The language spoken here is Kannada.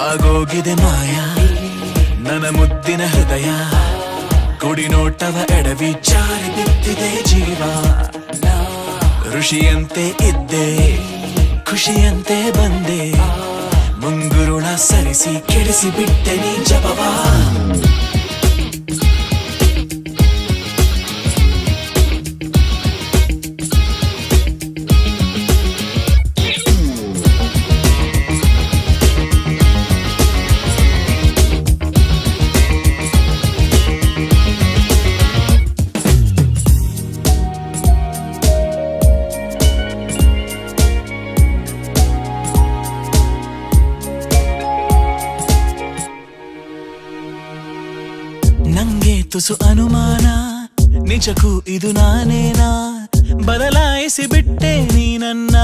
ಆಗೋಗಿದೆ ಮಾಯ ನನ್ನ ಮುದ್ದಿನ ಹೃದಯ ಕುಡಿ ನೋಟವ ಎಡವಿ ಜಾರಿ ಬಿದ್ದಿದೆ ಜೀವ ಋಷಿಯಂತೆ ಇದ್ದೆ ಖುಷಿಯಂತೆ ಬಂದೆ ಮುಂಗುರುಳ ಸರಿಸಿ ಕೆಡಿಸಿ ಬಿಟ್ಟೆ ನೀ ಜಪವಾ ನಂಗೆ ತುಸು ಅನುಮಾನ ನಿಜಕ್ಕೂ ಇದು ನಾನೇನಾ ಬದಲಾಯಿಸಿ ಬಿಟ್ಟೆ ನೀ ನನ್ನ